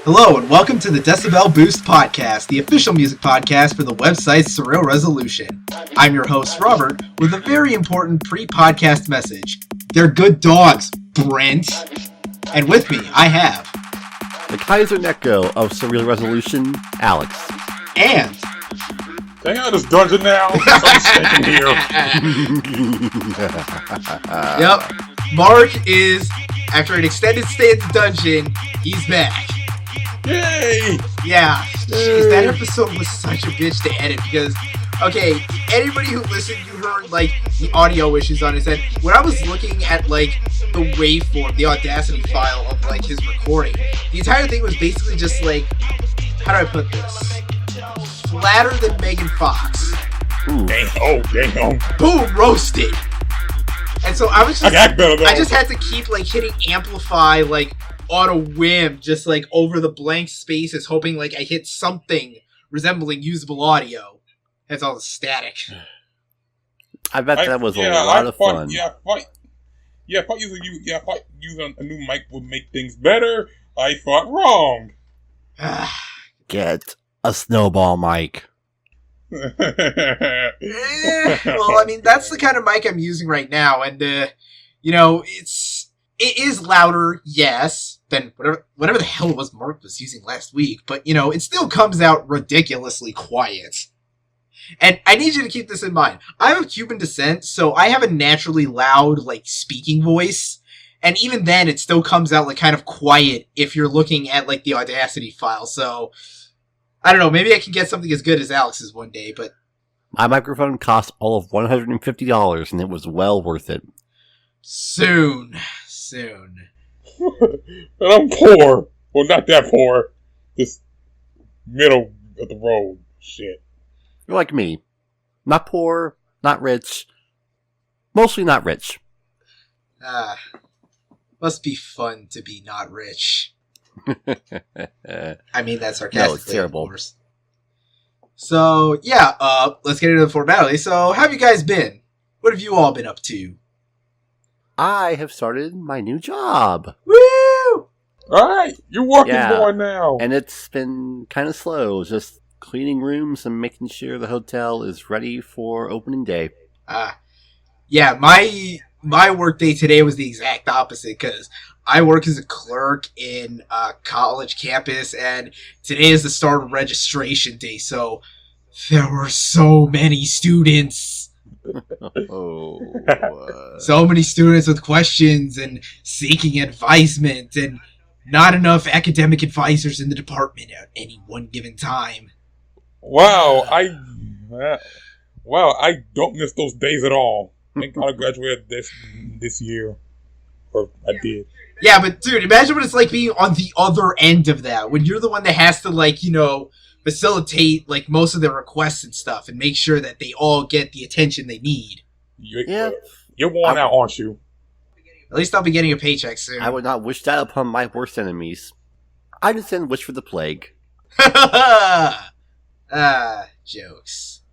Hello and welcome to the Decibel Boost Podcast, the official music podcast for the website Surreal Resolution. I'm your host, Robert, with a very important pre-podcast message. They're good dogs, Brent. And with me, I have... the Kaiser Neko of Surreal Resolution, Alex. And... Hang out this dungeon now. I'm sticking here. Yep. Mark is, after an extended stay at the dungeon, he's back. Yay! Yeah. Jeez, that episode was such a bitch to edit because, okay, anybody who listened, you heard, like, the audio issues on his end. When I was looking at, like, the waveform, the Audacity file of, like, his recording, the entire thing was basically just, like, how do I put this? Flatter than Megan Fox. Ooh. Damn. Boom, roasted. And so I was just, I just had to keep like hitting amplify like on a whim, just like over the blank spaces, hoping like I hit something resembling usable audio. That's all the static. I bet that was a lot of fun. I thought using a new mic would make things better. I thought wrong. Get a snowball mic. Well, I mean, that's the kind of mic I'm using right now, and you know, it is louder, yes, than whatever the hell it was Mark was using last week, but you know, it still comes out ridiculously quiet. And I need you to keep this in mind. I'm of Cuban descent, so I have a naturally loud, like, speaking voice. And even then, it still comes out, like, kind of quiet if you're looking at, like, the Audacity file. So, I don't know, maybe I can get something as good as Alex's one day, but... My microphone cost all of $150, and it was well worth it. Soon. And I'm poor. Well, not that poor. Just middle of the road shit. You're like me. Not poor, not rich. Mostly not rich. Must be fun to be not rich. I mean that sarcastically. No, it's terrible. Of course. So, yeah, let's get into the formality. So, how have you guys been? What have you all been up to? I have started my new job. Woo! Alright, you're working more now. And it's been kind of slow, just cleaning rooms and making sure the hotel is ready for opening day. Yeah, my work day today was the exact opposite, because I work as a clerk in a college campus, and today is the start of registration day, so there were so many students. So many students with questions and seeking advisement, and not enough academic advisors in the department at any one given time. Wow, I don't miss those days at all. Thank God I graduated this year. Or I did. Yeah, but dude, imagine what it's like being on the other end of that, when you're the one that has to, like, you know, facilitate, like, most of their requests and stuff, and make sure that they all get the attention they need. You're worn out, aren't you? At least I'll be getting a paycheck soon. I would not wish that upon my worst enemies. I just didn't wish for the plague. Jokes.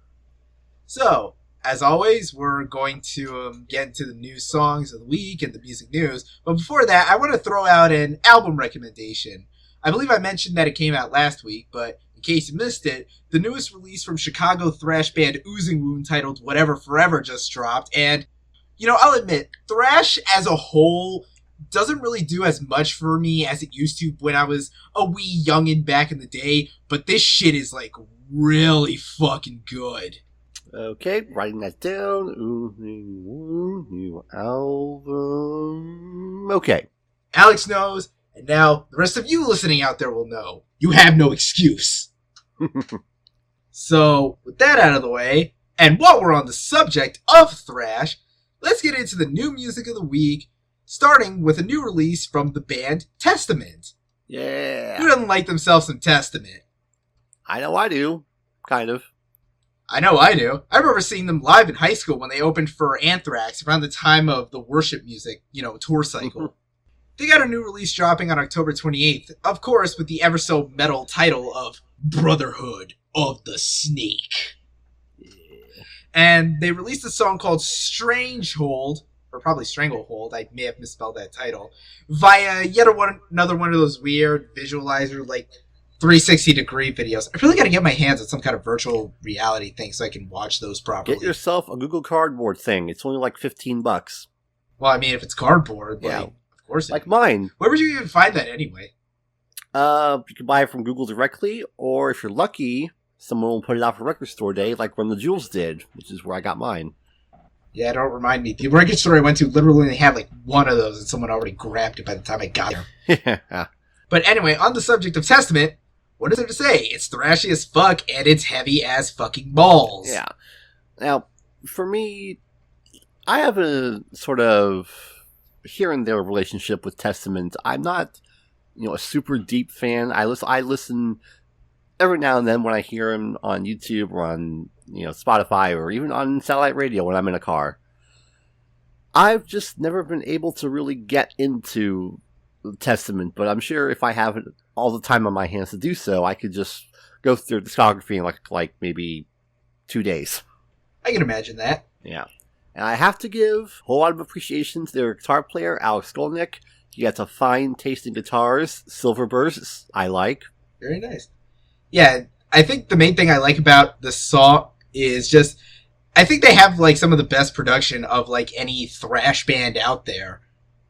So, as always, we're going to get into the news songs of the week and the music news. But before that, I want to throw out an album recommendation. I believe I mentioned that it came out last week, but in case you missed it, the newest release from Chicago thrash band Oozing Wound titled Whatever Forever just dropped. And, you know, I'll admit, thrash as a whole doesn't really do as much for me as it used to when I was a wee youngin' back in the day. But this shit is, like, really fucking good. Okay, writing that down. New album. Okay. Alex knows, and now the rest of you listening out there will know. You have no excuse. So, with that out of the way, and while we're on the subject of thrash, let's get into the new music of the week, starting with a new release from the band Testament. Yeah. Who doesn't like themselves some Testament? I know I do. Kind of. I know I do. I remember seeing them live in high school when they opened for Anthrax around the time of the Worship Music, you know, tour cycle. They got a new release dropping on October 28th, of course with the ever so metal title of Brotherhood of the Snake. Yeah. And they released a song called Stronghold, or probably Stranglehold, I may have misspelled that title, via another one of those weird visualizer, like, 360-degree videos. I really got to get my hands on some kind of virtual reality thing so I can watch those properly. Get yourself a Google Cardboard thing. It's only like $15. Well, I mean, if it's cardboard, Yeah. like, of course it Like is. mine. Where would you even find that anyway? You can buy it from Google directly, or if you're lucky, someone will put it out for record store day, like Run the Jewels did, which is where I got mine. Yeah, don't remind me. The record store I went to literally only had like one of those, and someone already grabbed it by the time I got there. Yeah. But anyway, on the subject of Testament, what is there to say? It's thrashy as fuck, and it's heavy as fucking balls. Yeah. Now, for me, I have a sort of here and there relationship with Testament. I'm not, a super deep fan. I listen every now and then when I hear him on YouTube or on, Spotify or even on satellite radio when I'm in a car. I've just never been able to really get into Testament, but I'm sure if I have all the time on my hands to do so, I could just go through discography in like maybe 2 days. I can imagine that. Yeah. And I have to give a whole lot of appreciation to their guitar player, Alex Trebek. He got a fine taste in guitars, silver bursts, I like. Very nice. Yeah, I think the main thing I like about the song is just, I think they have like some of the best production of like any thrash band out there.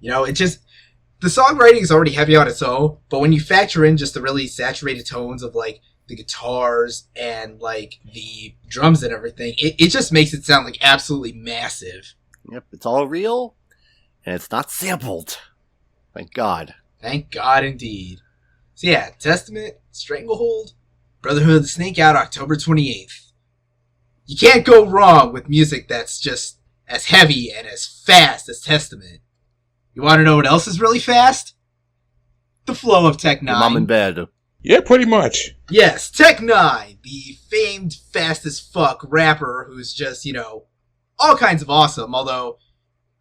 It just, the songwriting is already heavy on its own, but when you factor in just the really saturated tones of like the guitars and like the drums and everything, it just makes it sound like absolutely massive. Yep, it's all real, and it's not sampled. Thank God. Thank God indeed. So yeah, Testament, Stranglehold, Brotherhood of the Snake out October 28th. You can't go wrong with music that's just as heavy and as fast as Testament. You want to know what else is really fast? The flow of Tech 9. Your mom in bed. Yeah, pretty much. Yes, Tech 9, the famed fast as fuck rapper who's just, all kinds of awesome, although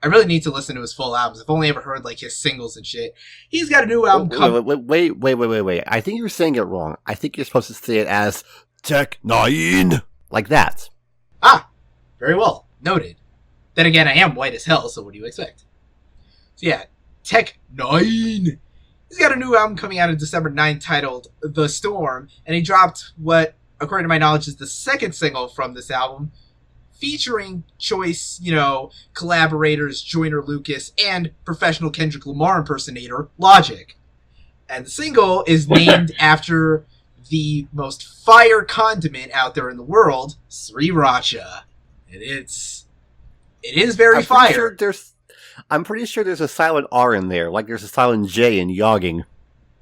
I really need to listen to his full albums. I've only ever heard like his singles and shit. He's got a new album coming. Wait. I think you're saying it wrong. I think you're supposed to say it as Tech 9. Like that. Ah, very well. Noted. Then again, I am white as hell, so what do you expect? So yeah, Tech 9. He's got a new album coming out on December 9th titled The Storm, and he dropped what, according to my knowledge, is the second single from this album, featuring choice, collaborators Joyner Lucas and professional Kendrick Lamar impersonator Logic. And the single is named after the most fire condiment out there in the world, Sriracha. And it is very fire. I'm pretty sure there's a silent R in there, like there's a silent J in yogging.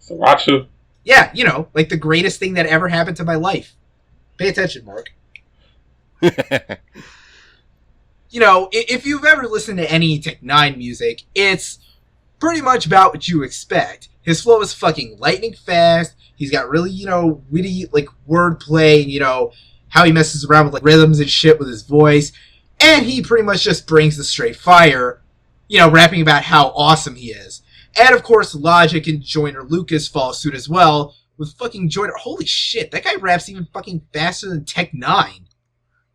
Sriracha. Yeah, like the greatest thing that ever happened to my life. Pay attention, Mark. If you've ever listened to any Tech 9 music, it's pretty much about what you expect. His flow is fucking lightning fast. He's got really, witty, like, wordplay, and, how he messes around with, like, rhythms and shit with his voice. And he pretty much just brings the straight fire, rapping about how awesome he is. And, of course, Logic and Joyner Lucas follow suit as well, with fucking Joyner. Holy shit, that guy raps even fucking faster than Tech 9.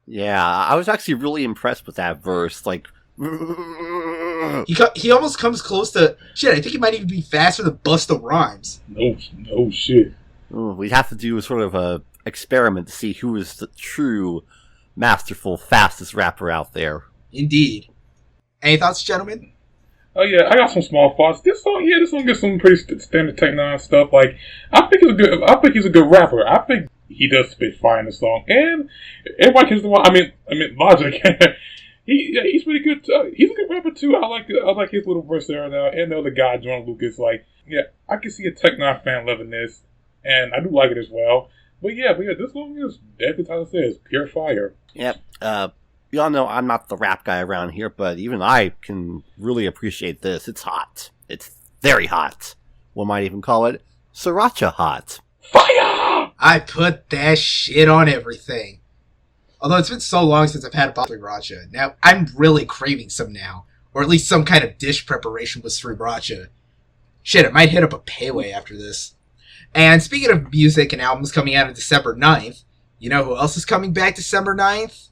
Yeah, I was actually really impressed with that verse. Like, he almost comes close to shit. I think he might even be faster than Busta Rhymes. No shit. We'd have to do sort of a experiment to see who is the true, masterful, fastest rapper out there. Indeed. Any thoughts, gentlemen? Oh yeah, I got some small thoughts. This song gets some pretty standard Tech 9 stuff. Like, I think he's a good rapper. I think he does spit fire in the song, and everybody can. I mean, Logic. he's pretty good. He's a good rapper too. I like his little verse there now, and the other guy, John Lucas. Like, yeah, I can see a Tech 9 fan loving this, and I do like it as well. But yeah, this song is definitely, how it says, pure fire. Yep. Y'all know I'm not the rap guy around here, but even I can really appreciate this. It's hot. It's very hot. One might even call it Sriracha hot. Fire! I put that shit on everything. Although it's been so long since I've had a bottle of Sriracha. Now, I'm really craving some now. Or at least some kind of dish preparation with Sriracha. Shit, I might hit up a payway after this. And speaking of music and albums coming out on December 9th, you know who else is coming back December 9th?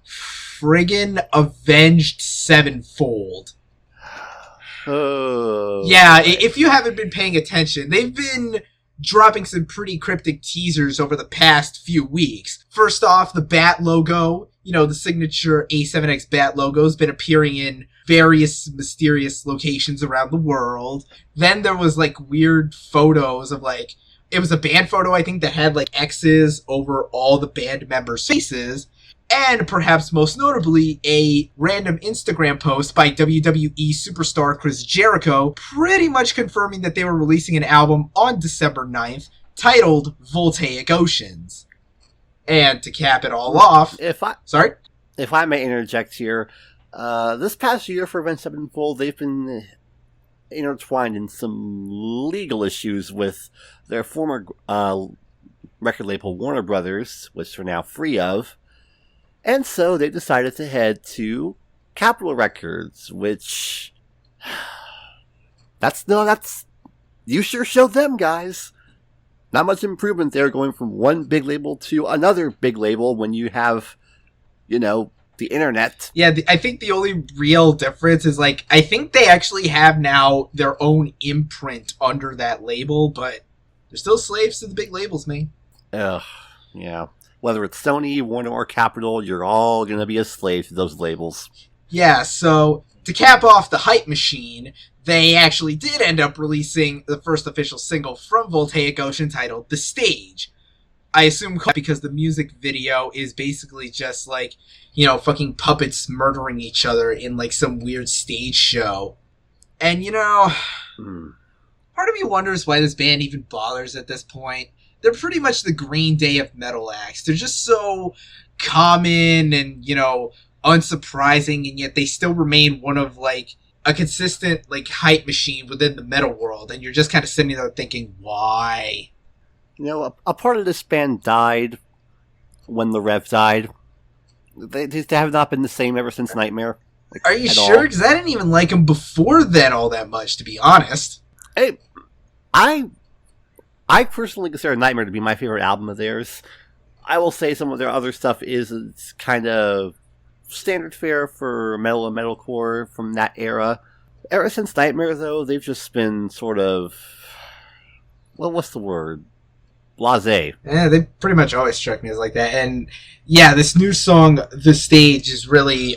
Friggin' Avenged Sevenfold. Yeah, if you haven't been paying attention, they've been dropping some pretty cryptic teasers over the past few weeks. First off, the Bat logo, the signature A7X Bat logo has been appearing in various mysterious locations around the world. Then there was weird photos of it was a band photo, I think, that had X's over all the band members' faces. And perhaps most notably, a random Instagram post by WWE superstar Chris Jericho pretty much confirming that they were releasing an album on December 9th titled Voltaic Oceans. And to cap it all off... If I may interject here, this past year for Avenged Sevenfold, they've been intertwined in some legal issues with their former record label Warner Brothers, which they're now free of. And so they decided to head to Capitol Records, which... You sure showed them, guys. Not much improvement there, going from one big label to another big label when you have, the internet. Yeah, I think the only real difference is, I think they actually have now their own imprint under that label, but they're still slaves to the big labels, man. Ugh, yeah. Whether it's Sony, Warner, or Capitol, you're all going to be a slave to those labels. Yeah, so to cap off the hype machine, they actually did end up releasing the first official single from Voltaic Ocean titled The Stage. I assume because the music video is basically just fucking puppets murdering each other in some weird stage show. And part of me wonders why this band even bothers at this point. They're pretty much the Green Day of metal acts. They're just so common and, unsurprising, and yet they still remain one of, a consistent, hype machine within the metal world. And you're just kind of sitting there thinking, why? A part of this band died when the Rev died. They have not been the same ever since Nightmare. Are you sure? Because I didn't even like them before then all that much, to be honest. Hey, I personally consider Nightmare to be my favorite album of theirs. I will say some of their other stuff is kind of standard fare for metal and metalcore from that era. Ever since Nightmare, though, they've just been sort of... Well, what's the word? Blasé. Yeah, they pretty much always struck me as like that. And yeah, this new song, The Stage, is really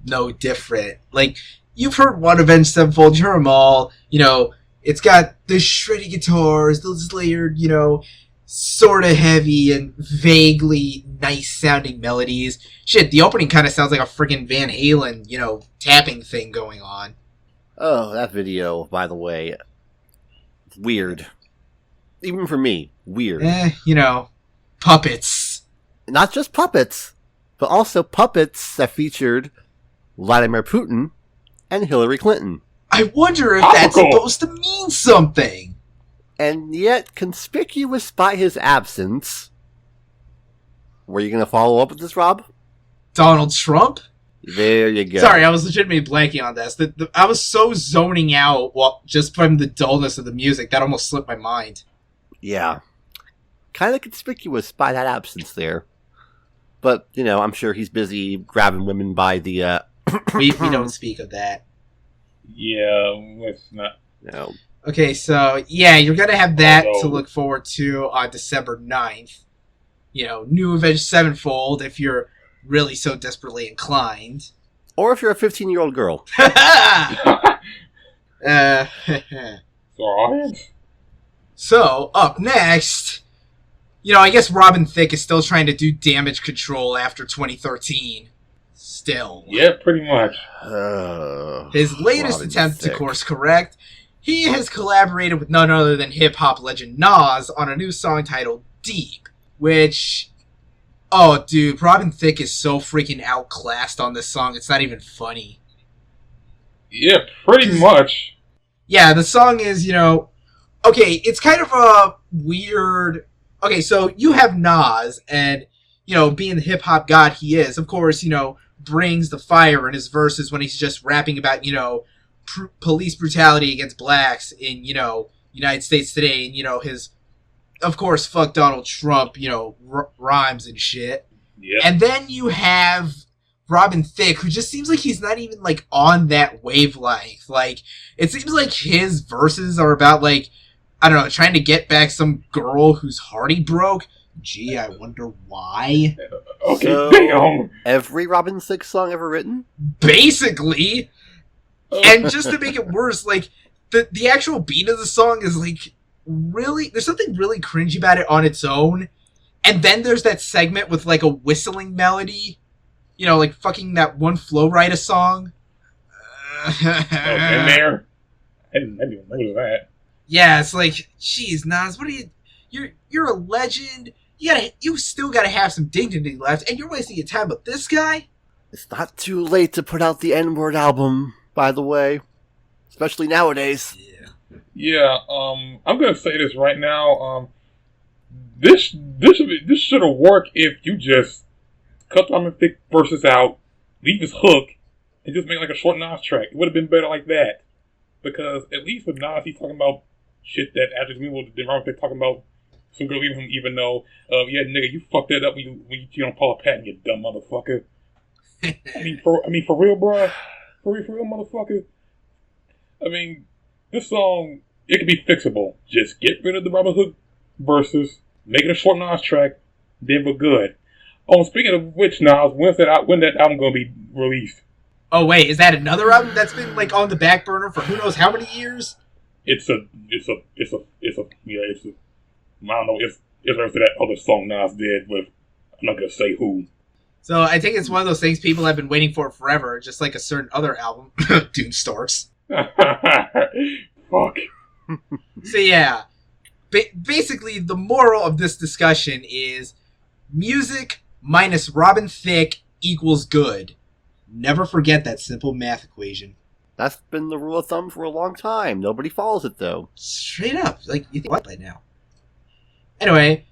no different. You've heard one Avenged Sevenfold, you heard them all, it's got the shreddy guitars, those layered, sort of heavy and vaguely nice-sounding melodies. Shit, the opening kind of sounds like a friggin' Van Halen, tapping thing going on. Oh, that video, by the way, weird. Even for me, weird. Puppets. Not just puppets, but also puppets that featured Vladimir Putin and Hillary Clinton. I wonder if that's supposed to mean something. And yet, conspicuous by his absence... Were you going to follow up with this, Rob? Donald Trump? There you go. Sorry, I was legitimately blanking on this. I was so zoning out just from the dullness of the music, that almost slipped my mind. Yeah. Kind of conspicuous by that absence there. But, I'm sure he's busy grabbing women by the... We don't speak of that. Yeah, let's not. No. Okay, so, yeah, you're going to have that to look forward to on December 9th. New Avenged Sevenfold, if you're really so desperately inclined. Or if you're a 15-year-old girl. So, up next, I guess Robin Thicke is still trying to do damage control after 2013. Still. Yeah, pretty much. His latest attempt to course correct, he has collaborated with none other than hip-hop legend Nas on a new song titled Deep, which... Oh, dude, Robin Thicke is so freaking outclassed on this song, it's not even funny. Yeah, pretty much. Yeah, the song is, okay, it's kind of a weird... Okay, so you have Nas, and, being the hip-hop god he is, of course, brings the fire in his verses when he's just rapping about, police brutality against blacks in, United States today, and, his... Of course, fuck Donald Trump, rhymes and shit. Yep. And then you have Robin Thicke, who just seems like he's not even, like, on that wavelength. Like, it seems like his verses are about, like, I don't know, trying to get back some girl whose heart he broke. Gee, I wonder why. Okay, So, damn. every Robin Thicke song ever written? Basically. And just to make it worse, like, the actual beat of the song is, like, really... There's something really cringy about it on its own. And then there's that segment with, like, a whistling melody. You know, like, fucking that one Flo Rida song. In there. I didn't know that. Yeah, it's like, geez, Nas, what are you... You're a legend. You still gotta have some dignity left, and you're wasting your time with this guy? It's not too late to put out the N-word album, by the way. Especially nowadays. Yeah, I'm gonna say this right now. This should have worked if you just cut the Robin Thicke verses out, leave his hook, and just make like a short Nas track. It would have been better like that. Because at least with Nas, he's talking about shit that actually meaningful than Robin Thicke talking about some girl leaving him, even though, yeah, nigga, you fucked that up when you cheat on Paula Patton, you dumb motherfucker. I mean, for real, bro. For real, motherfucker. I mean, this song, it could be fixable. Just get rid of the Robin Hook verses, make it a short Nas track, then we're good. Oh, speaking of which, Nas, when that album gonna be released? Oh wait, is that another album that's been like on the back burner for who knows how many years? I don't know, it's after that other song Nas did with, I'm not gonna say who. So I think it's one of those things people have been waiting for forever, just like a certain other album, Doom Starks. Fuck. So yeah, basically the moral of this discussion is music minus Robin Thicke equals good. Never forget that simple math equation. That's been the rule of thumb for a long time. Nobody follows it, though. Straight up. Like, you think what by now? Anyway,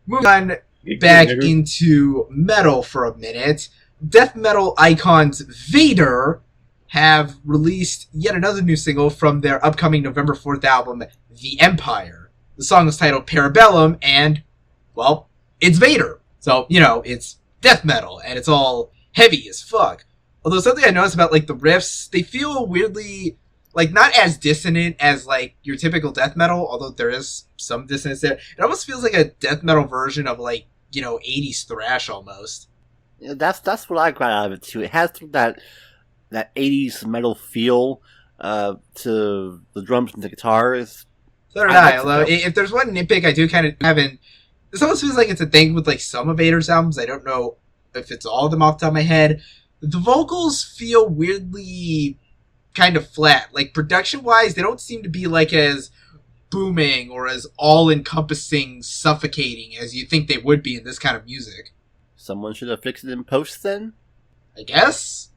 moving on back into metal for a minute. Death metal icons Vader have released yet another new single from their upcoming November 4th album, The Empire. The song is titled Parabellum, and, well, it's Vader. So, you know, it's death metal, and it's all heavy as fuck. Although something I noticed about, like, the riffs, they feel weirdly, like, not as dissonant as, like, your typical death metal, although there is some dissonance there. It almost feels like a death metal version of, like, you know, 80s thrash almost. Yeah, that's what I got out of it, too. It has that 80s metal feel to the drums and the guitars. So did I. Although, if there's one nitpick I do kind of have in, this almost feels like it's a thing with, like, some of Vader's albums. I don't know if it's all of them off the top of my head. The vocals feel weirdly kind of flat. Like, production-wise, they don't seem to be, like, as booming or as all-encompassing, suffocating as you think they would be in this kind of music. Someone should have fixed it in post, then? I guess?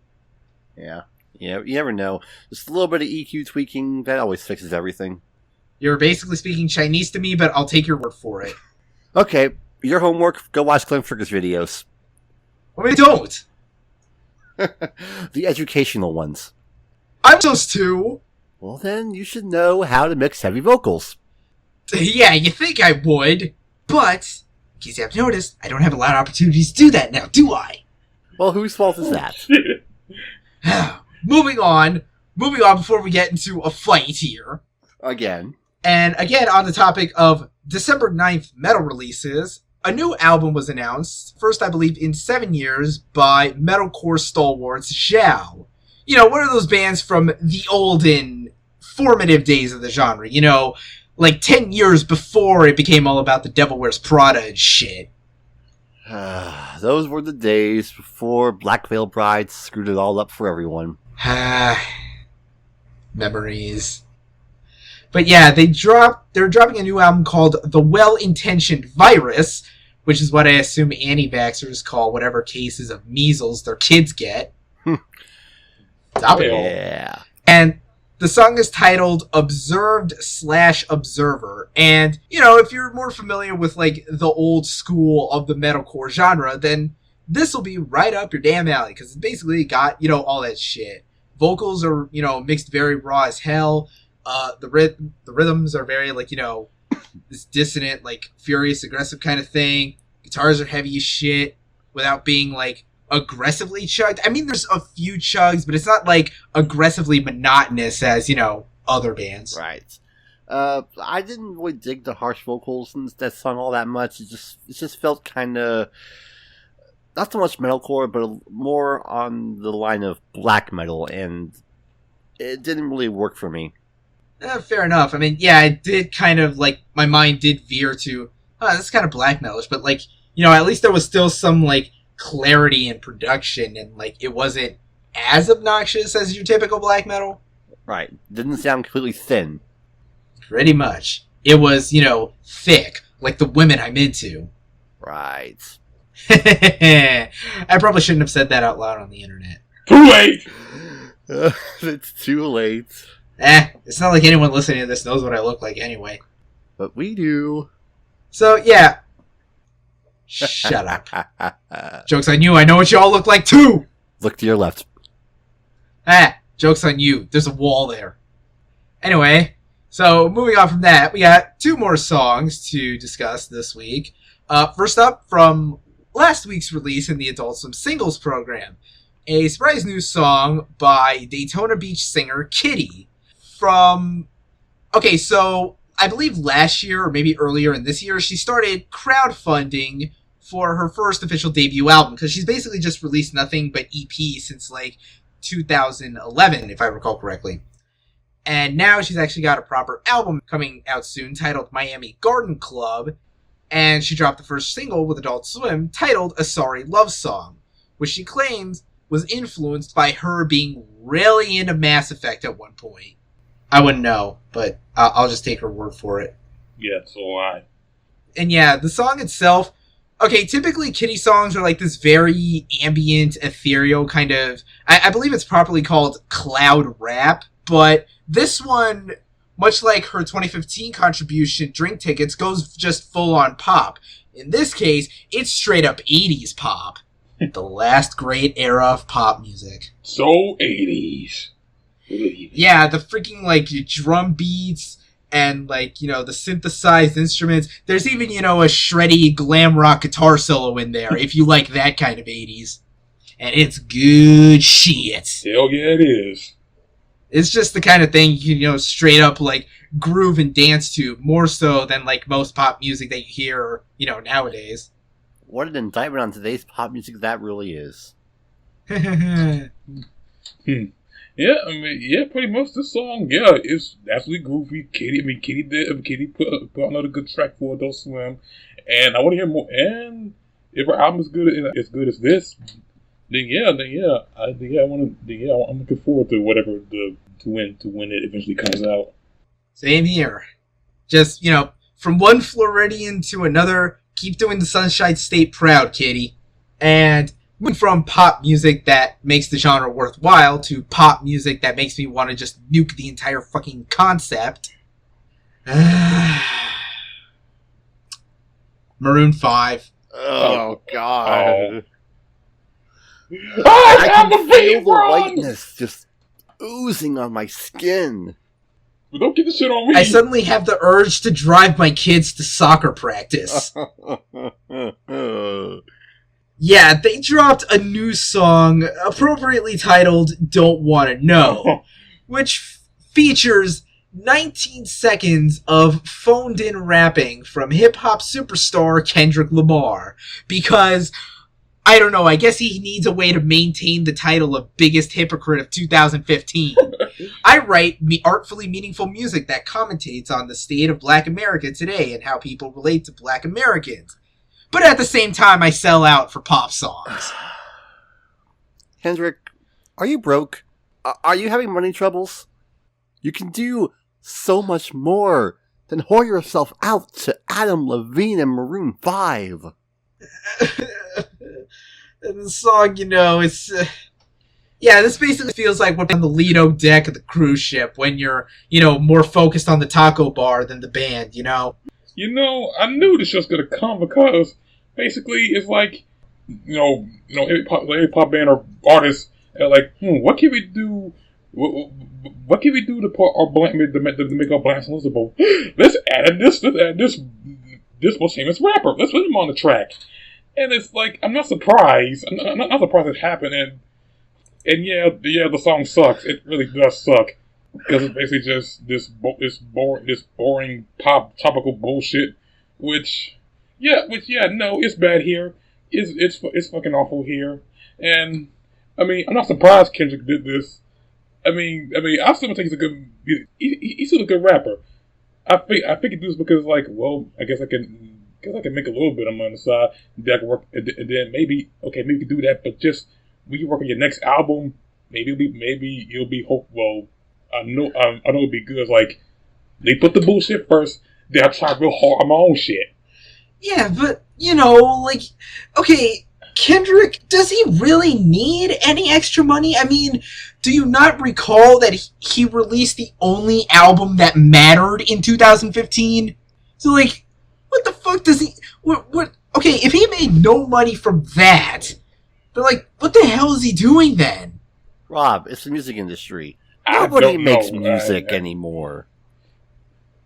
Yeah, you never know. Just a little bit of EQ tweaking, that always fixes everything. You're basically speaking Chinese to me, but I'll take your word for it. Okay, your homework, go watch Glenn Fricker's videos. Well, I don't! The educational ones. I'm supposed to! Well, then you should know how to mix heavy vocals. Yeah, you think I would, but, in case you haven't noticed, I don't have a lot of opportunities to do that now, do I? Well, whose fault is that? Moving on before we get into a fight here. Again. And again, on the topic of December 9th metal releases, a new album was announced, first I believe in 7 years, by metalcore stalwarts Zhao. You know, one of those bands from the olden, formative days of the genre, you know, like 10 years before it became all about the Devil Wears Prada and shit. Those were the days before Black Veil Bride screwed it all up for everyone. Memories. But yeah, they're dropping a new album called The Well-Intentioned Virus, which is what I assume anti-vaxxers call whatever cases of measles their kids get. Topical. Yeah. And the song is titled Observed/Observer. And, you know, if you're more familiar with, like, the old school of the metalcore genre, then this will be right up your damn alley, because it's basically got, you know, all that shit. Vocals are, you know, mixed very raw as hell. The rhythms are very, like, you know, this dissonant, like, furious, aggressive kind of thing. Guitars are heavy as shit without being, like, aggressively chugged. I mean, there's a few chugs, but it's not like aggressively monotonous as, other bands. Right. I didn't really dig the harsh vocals in that song all that much. It just felt kind of not so much metalcore, but more on the line of black metal, and it didn't really work for me. Fair enough. I mean, yeah, it did kind of, my mind did veer to, that's kind of black metalish, but, at least there was still some, clarity in production, and, it wasn't as obnoxious as your typical black metal. Right. Didn't sound completely thin. Pretty much. It was, thick, like the women I'm into. Right. I probably shouldn't have said that out loud on the internet. Too late! It's too late. It's not like anyone listening to this knows what I look like anyway. But we do. So, yeah. Shut up. Joke's on you, I know what y'all look like too! Look to your left. Joke's on you. There's a wall there. Anyway, so moving on from that, we got 2 more songs to discuss this week. First up, from last week's release in the Adult Swim Singles program, a surprise new song by Daytona Beach singer Kitty from... Okay, so I believe last year, or maybe earlier in this year, she started crowdfunding for her first official debut album, because she's basically just released nothing but EP since, 2011, if I recall correctly. And now she's actually got a proper album coming out soon titled Miami Garden Club, and she dropped the first single with Adult Swim titled Asari Love Song, which she claims was influenced by her being really into Mass Effect at one point. I wouldn't know, but I'll just take her word for it. Yeah, so I. And yeah, the song itself, okay, typically Kitty songs are this very ambient, ethereal kind of, I believe it's properly called cloud rap, but this one, much like her 2015 contribution, Drink Tickets, goes just full on pop. In this case, it's straight up 80s pop. The last great era of pop music. So 80s. Yeah, the freaking, drum beats and, the synthesized instruments. There's even, a shreddy glam rock guitar solo in there, if you like that kind of 80s. And it's good shit. Hell yeah, it is. It's just the kind of thing you can, straight up, groove and dance to, more so than, most pop music that you hear, nowadays. What an indictment on today's pop music that really is. Yeah, pretty much this song, it's absolutely groovy. Kitty put out another good track for Adult Swim, and I want to hear more. And if her album is good, as good as this, I'm looking forward to whatever to when it eventually comes out. Same here. Just from one Floridian to another, keep doing the Sunshine State proud, Kitty. And moving from pop music that makes the genre worthwhile to pop music that makes me want to just nuke the entire fucking concept. Maroon 5. Oh, God. I can feel the whiteness just oozing on my skin. But don't get this shit on me. I suddenly have the urge to drive my kids to soccer practice. Yeah, they dropped a new song appropriately titled Don't Wanna Know, which features 19 seconds of phoned-in rapping from hip-hop superstar Kendrick Lamar. Because, I don't know, I guess he needs a way to maintain the title of Biggest Hypocrite of 2015. I write artfully meaningful music that commentates on the state of Black America today and how people relate to Black Americans. But at the same time, I sell out for pop songs. Kendrick, are you broke? Are you having money troubles? You can do so much more than whore yourself out to Adam Levine and Maroon 5. The song, it's... yeah, this basically feels like what's on the Lido deck of the cruise ship when you're, more focused on the taco bar than the band, I knew this was going to come because basically it's like, every pop band or artists are like, what can we do? What can we do to make our blast listenable? Let's add this most famous rapper. Let's put him on the track. And it's like, I'm not surprised. I'm not surprised it happened. And yeah, the song sucks. It really does suck. Because it's basically just this boring pop topical bullshit. Which, no, it's bad here. It's fucking awful here. And, I mean, I'm not surprised Kendrick did this. I mean, I still think he's a good, he's still a good rapper. I think he did this because, like, well, I guess I can make a little bit of money on the side. That can work, and then maybe we can do that. But just when you work on your next album, maybe you'll be hope. Well, I know it'll be good. It's like they put the bullshit first. Then I try real hard on my own shit. Yeah, but like, okay, Kendrick, does he really need any extra money? I mean, do you not recall that he released the only album that mattered in 2015? So, like, what the fuck does he... What? Okay, if he made no money from that, then, like, what the hell is he doing then? Rob, it's the music industry. Nobody makes music anymore.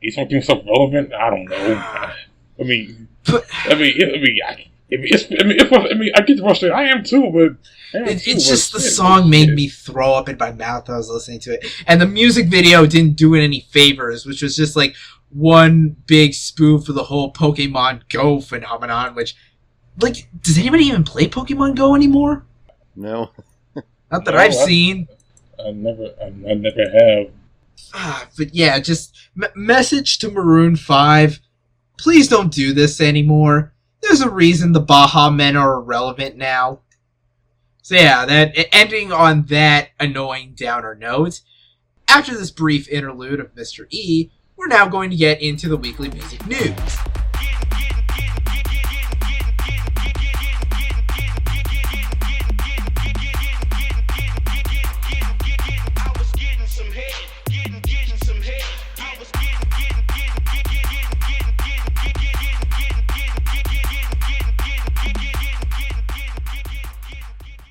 Is something so relevant? I don't know. I get frustrated. I am too, but it's just the song made me throw up in my mouth when I was listening to it, and the music video didn't do it any favors, which was just like one big spoof of the whole Pokemon Go phenomenon. Which, like, does anybody even play Pokemon Go anymore? No, not that I've seen. I never have. But yeah, just message to Maroon 5. Please don't do this anymore. There's a reason the Baja Men are irrelevant now. So yeah, that ending on that annoying downer note. After this brief interlude of Mr. E, we're now going to get into the weekly music news.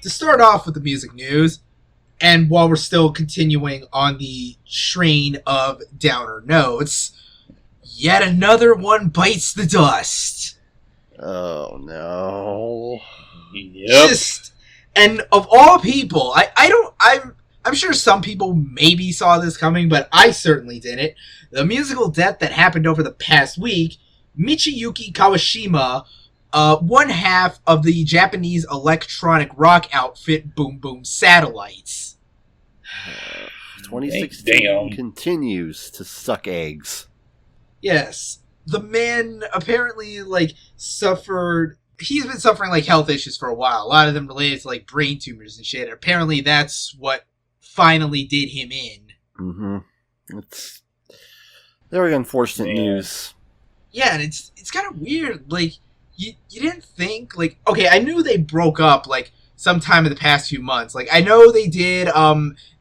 To start off with the music news, and while we're still continuing on the train of downer notes, yet another one bites the dust. Oh no! Yep. And of all people, I'm sure some people maybe saw this coming, but I certainly didn't. The musical death that happened over the past week, Michiyuki Kawashima, one half of the Japanese electronic rock outfit Boom Boom Satellites. 2016 continues to suck eggs. Yes. The man apparently, like, he's been suffering, like, health issues for a while. A lot of them related to, like, brain tumors and shit. Apparently that's what finally did him in. Mm-hmm. It's very unfortunate news. Yeah, and it's kind of weird. Like, you didn't think, like, okay, I knew they broke up, like, sometime in the past few months. Like, I know they did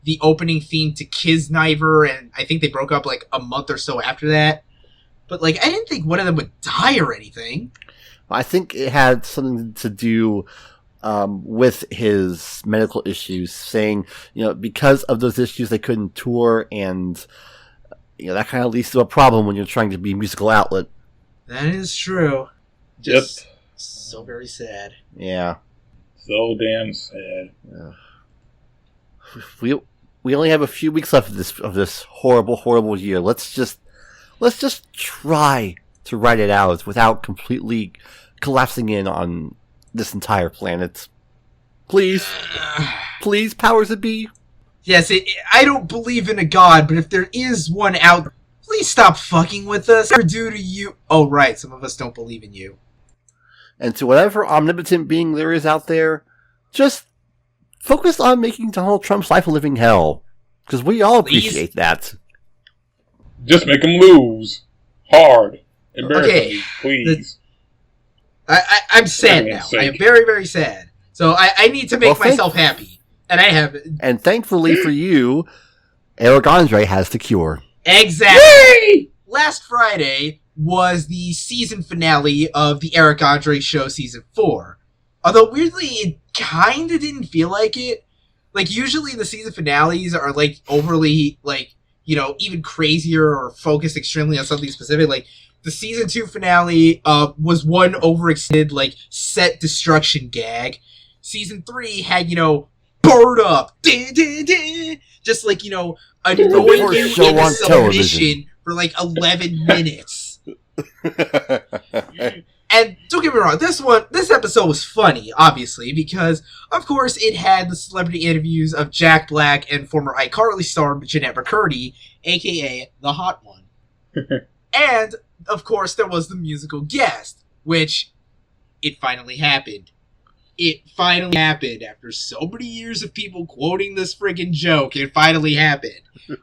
the opening theme to Kisniver, and I think they broke up, like, a month or so after that. But, like, I didn't think one of them would die or anything. I think it had something to do with his medical issues, saying, because of those issues they couldn't tour, and, that kind of leads to a problem when you're trying to be a musical outlet. That is true. Just so very sad. Yeah. So damn sad. We only have a few weeks left of this horrible year. Let's just try to write it out without completely collapsing in on this entire planet. Please, powers that be. Yes, I don't believe in a god, but if there is one out, please stop fucking with us. We're due to you. Oh, right, some of us don't believe in you. And to whatever omnipotent being there is out there, just focus on making Donald Trump's life a living hell. Because we all appreciate that. Just make him lose. Hard. Embarrassingly, please. I'm sad now. I am very, very sad. So I need to make myself happy. And I have... And thankfully for you, Eric Andre has the cure. Exactly. Yay! Last Friday was the season finale of the Eric Andre Show Season 4. Although, weirdly, it kinda didn't feel like it. Like, usually the season finales are, like, overly, like, even crazier or focused extremely on something specific. Like, the season 2 finale was one overextended, like, set destruction gag. Season 3 had, bird up, just like, annoying you into submission for like 11 minutes. And don't get me wrong, this episode was funny, obviously, because, of course, it had the celebrity interviews of Jack Black and former iCarly star Jeanette McCurdy, a.k.a. the Hot One. And, of course, there was the musical guest, which, it finally happened. It finally happened. After so many years of people quoting this friggin' joke, it finally happened.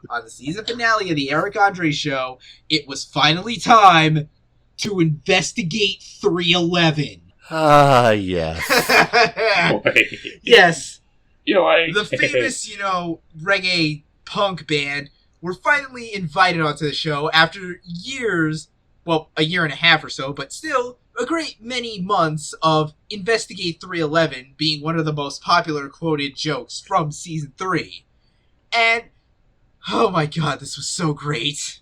On the season finale of the Eric Andre show, it was finally time to investigate 311. Ah, yes. Yes. The The famous, reggae punk band were finally invited onto the show after years, well, a year and a half or so, but still a great many months of Investigate 311 being one of the most popular quoted jokes from season 3. And, oh my god, this was so great.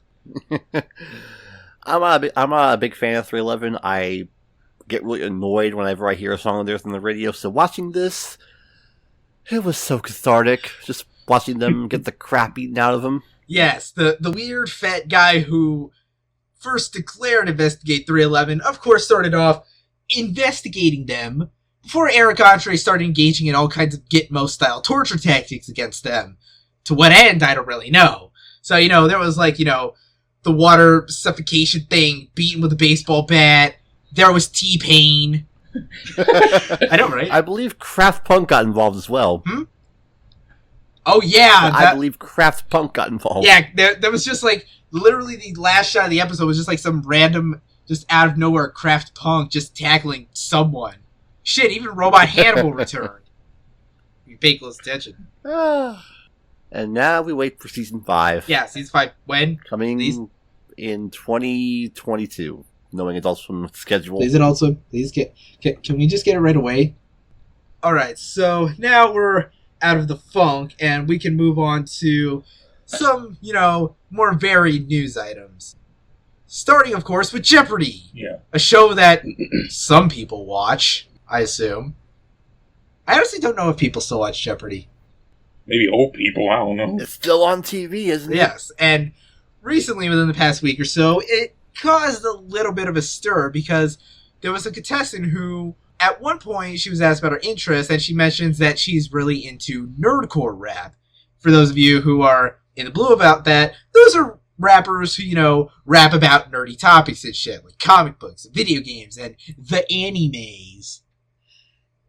I'm not a big fan of 311. I get really annoyed whenever I hear a song of theirs on the radio. So watching this, it was so cathartic. Just watching them get the crap eaten out of them. Yes, the weird fat guy who first declared Investigate 311, of course, started off investigating them before Eric Andre started engaging in all kinds of Gitmo-style torture tactics against them. To what end, I don't really know. So, there was like, the water suffocation thing, beaten with a baseball bat. There was T-Pain. I know, right? I believe Kraft Punk got involved as well. Oh, yeah. I believe Kraft Punk got involved. Yeah, there was just like, literally the last shot of the episode was just like some random, just out of nowhere Kraft Punk just tackling someone. Shit, even Robot Hannibal returned. You pay close attention. And now we wait for season 5. Yeah, season 5. When? Coming in 2022. Knowing Adult Swim schedule. Please, Adult Swim. Please can we just get it right away? Alright, so now we're out of the funk, and we can move on to some, more varied news items. Starting, of course, with Jeopardy! Yeah. A show that some people watch, I assume. I honestly don't know if people still watch Jeopardy! Maybe old people, I don't know. It's still on TV, isn't it? Yes, and recently, within the past week or so, it caused a little bit of a stir because there was a contestant who, at one point, she was asked about her interests, and she mentions that she's really into nerdcore rap. For those of you who are in the blue about that, those are rappers who, rap about nerdy topics and shit, like comic books, video games, and the animes.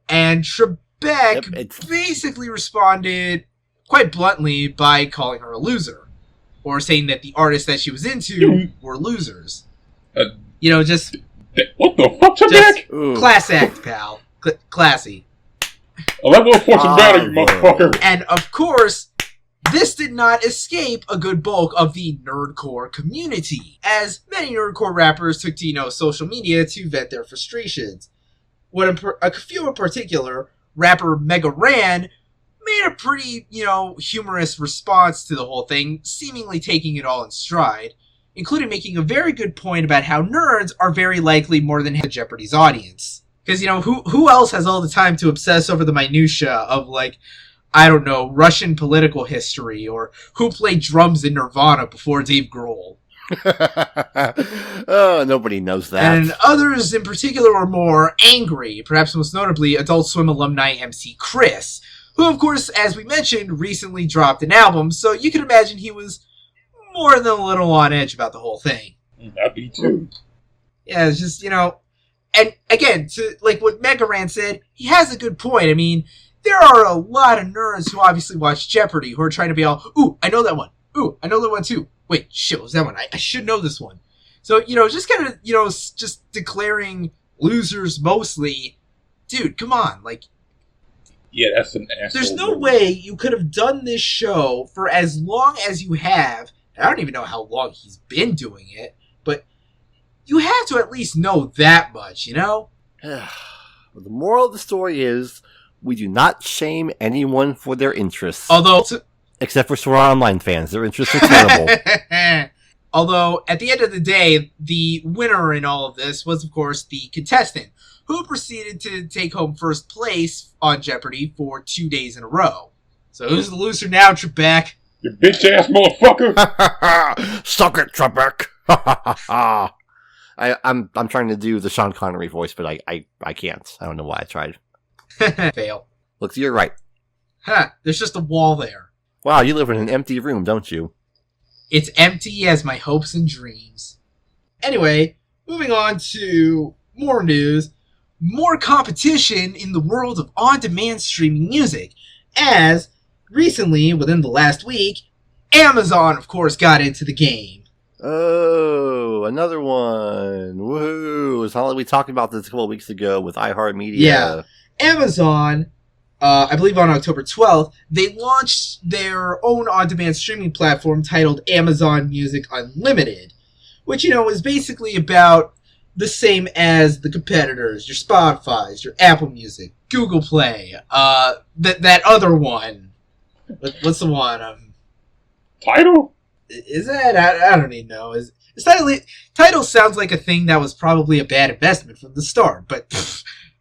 And Trebek basically responded quite bluntly by calling her a loser. Or saying that the artists that she was into were losers. Just... What the fuck, Trebek? Class act, pal. Classy. A level of force and battle, you motherfucker. And, of course, this did not escape a good bulk of the nerdcore community, as many nerdcore rappers took to, social media to vent their frustrations. A few in particular, rapper Mega Ran made a pretty, humorous response to the whole thing, seemingly taking it all in stride, including making a very good point about how nerds are very likely more than Jeopardy's audience. Because, who else has all the time to obsess over the minutia of, like, I don't know, Russian political history, or who played drums in Nirvana before Dave Grohl? Oh, nobody knows that. And others in particular were more angry, perhaps most notably Adult Swim alumni MC Chris, who, of course, as we mentioned, recently dropped an album, so you can imagine he was more than a little on edge about the whole thing. That'd be too. Yeah, it's just, and again, to like what Mega Ran said, he has a good point. I mean, there are a lot of nerds who obviously watch Jeopardy who are trying to be all, ooh, I know that one. Ooh, I know that one too. Wait, shit, what was that one? I should know this one. So, just kind of, just declaring losers mostly. Dude, come on, like. Yeah, that's an asshole. There's no way you could have done this show for as long as you have. I don't even know how long he's been doing it, but you have to at least know that much, The moral of the story is, we do not shame anyone for their interests. Although, Except for Sword Art Online fans. Their interests are terrible. Although, at the end of the day, the winner in all of this was, of course, the contestant, who proceeded to take home first place on Jeopardy for 2 days in a row. So who's the loser now, Trebek? You bitch-ass motherfucker! Suck it, Trebek! I'm trying to do the Sean Connery voice, but I can't. I don't know why I tried. Fail. Look, you're right. Huh, there's just a wall there. Wow, you live in an empty room, don't you? It's empty as my hopes and dreams. Anyway, moving on to more news. More competition in the world of on-demand streaming music, as recently, within the last week, Amazon, of course, got into the game. Oh, another one. Woohoo. It's not like we talked about this a couple of weeks ago with iHeartMedia. Yeah. Amazon, I believe on October 12th, they launched their own on-demand streaming platform titled Amazon Music Unlimited, which, is basically about the same as the competitors, your Spotify's, your Apple Music, Google Play, that other one. What's the one? Tidal? Is that? I don't even know. Is Tidal sounds like a thing that was probably a bad investment from the start, but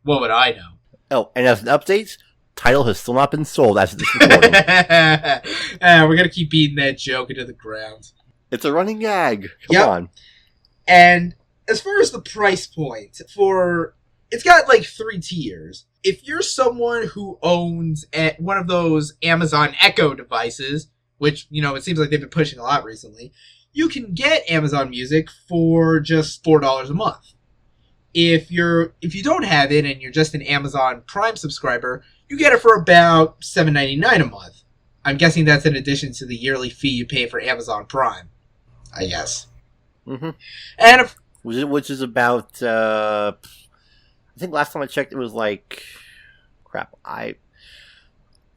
what would I know? Oh, and as an update, Tidal has still not been sold as of this recording. We're going to keep beating that joke into the ground. It's a running gag. Come on. And as far as the price point, it's got like 3 tiers. If you're someone who owns one of those Amazon Echo devices, which, it seems like they've been pushing a lot recently, you can get Amazon Music for just $4 a month. If you don't have it and you're just an Amazon Prime subscriber, you get it for about $7.99 a month. I'm guessing that's in addition to the yearly fee you pay for Amazon Prime, I guess. Mm-hmm. And which is about, I think last time I checked it was like, crap, I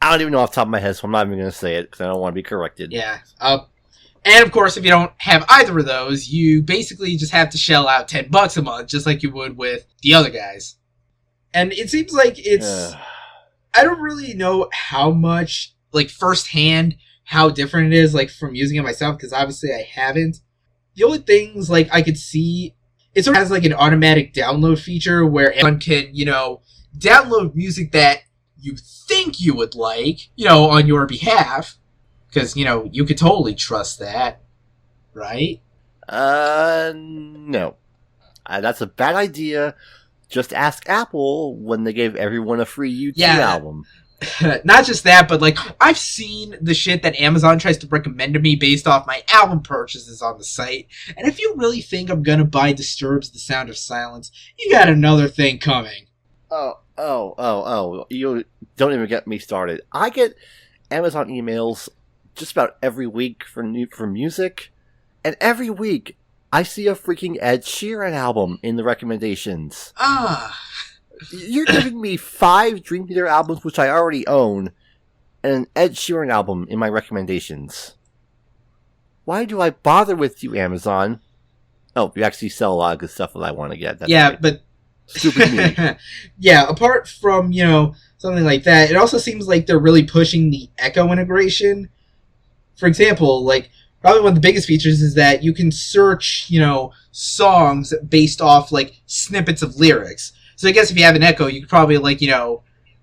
don't even know off the top of my head, so I'm not even going to say it because I don't want to be corrected. Yeah. And of course, if you don't have either of those, you basically just have to shell out $10 a month, just like you would with the other guys. And it seems like I don't really know how much, like, firsthand, how different it is, like, from using it myself, because obviously I haven't. The only things, like, I could see, it sort of has, like, an automatic download feature where anyone can, download music that you think you would like, on your behalf. Because, you could totally trust that, right? No. That's a bad idea. Just ask Apple when they gave everyone a free U2 album. Not just that, but, like, I've seen the shit that Amazon tries to recommend to me based off my album purchases on the site. And if you really think I'm gonna buy Disturbed's The Sound of Silence, you got another thing coming. Oh. You don't even get me started. I get Amazon emails just about every week for music, and every week I see a freaking Ed Sheeran album in the recommendations. You're giving me 5 Dream Theater albums, which I already own, and an Ed Sheeran album in my recommendations. Why do I bother with you, Amazon? Oh, you actually sell a lot of good stuff that I want to get. That's right. But stupid me. Yeah, apart from, something like that, it also seems like they're really pushing the Echo integration. For example, like, probably one of the biggest features is that you can search, songs based off, like, snippets of lyrics. So I guess if you have an Echo, you could probably, like,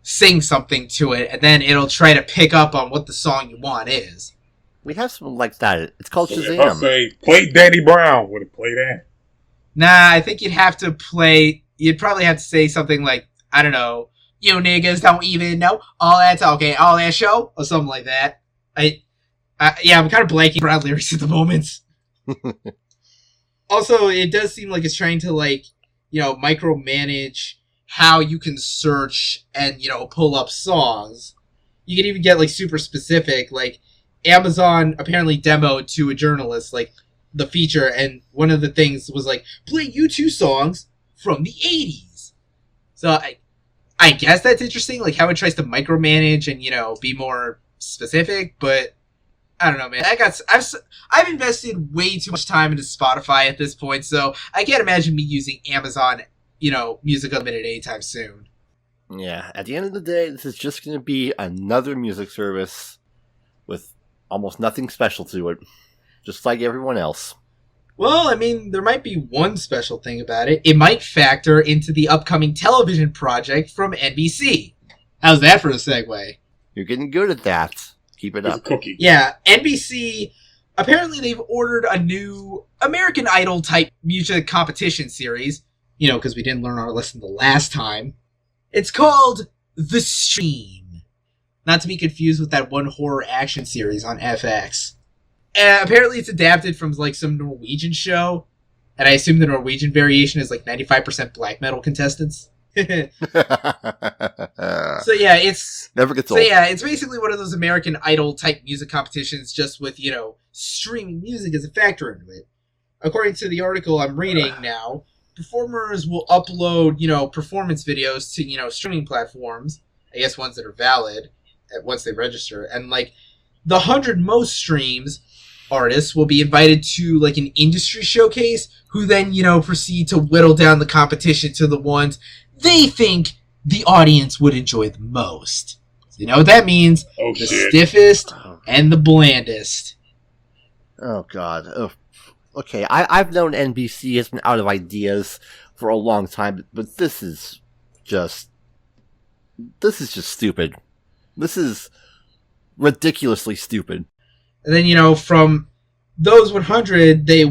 sing something to it, and then it'll try to pick up on what the song you want is. We have something like that. It's called Shazam. If I say, play Danny Brown, would it play that? Nah, I think you'd probably have to say something like, I don't know, you niggas don't even know all that show, or something like that. I'm kind of blanking around lyrics at the moment. Also, it does seem like it's trying to, like, micromanage how you can search and, pull up songs. You can even get, like, super specific. Like, Amazon apparently demoed to a journalist, like, the feature, and one of the things was, like, play U2 songs from the 80s. So, I guess that's interesting, like, how it tries to micromanage and, be more specific, but I don't know, man. I've invested way too much time into Spotify at this point, so I can't imagine me using Amazon, Music Unlimited anytime soon. Yeah, at the end of the day, this is just going to be another music service with Almost nothing special to it. Just like everyone else. Well, I mean, there might be one special thing about it. It might factor into the upcoming television project from NBC. How's that for a segue? You're getting good at that. Keep it It's a up. cookie. Yeah, NBC, apparently they've ordered a new American Idol type music competition series. You know, because we didn't learn our lesson the last time. It's called The Stream. Not to be confused with that one horror action series on FX. Apparently it's adapted from like some Norwegian show. And I assume the Norwegian variation is like 95% black metal contestants. So yeah, it's Never gets old. So yeah, it's basically one of those American Idol type music competitions, just with, you know, streaming music as a factor into it. According to the article I'm reading now, performers will upload, you know, performance videos to, you know, streaming platforms. I guess ones that are valid once they register. And like the 100 most streams artists will be invited to like an industry showcase, who then, you know, proceed to whittle down the competition to the ones they think the audience would enjoy the most. So you know what that means? Oh, The shit. stiffest and the blandest. Oh, God. Oh. Okay, I've known NBC has been out of ideas for a long time, but this is just stupid. This is ridiculously stupid. And then, you know, from those 100, the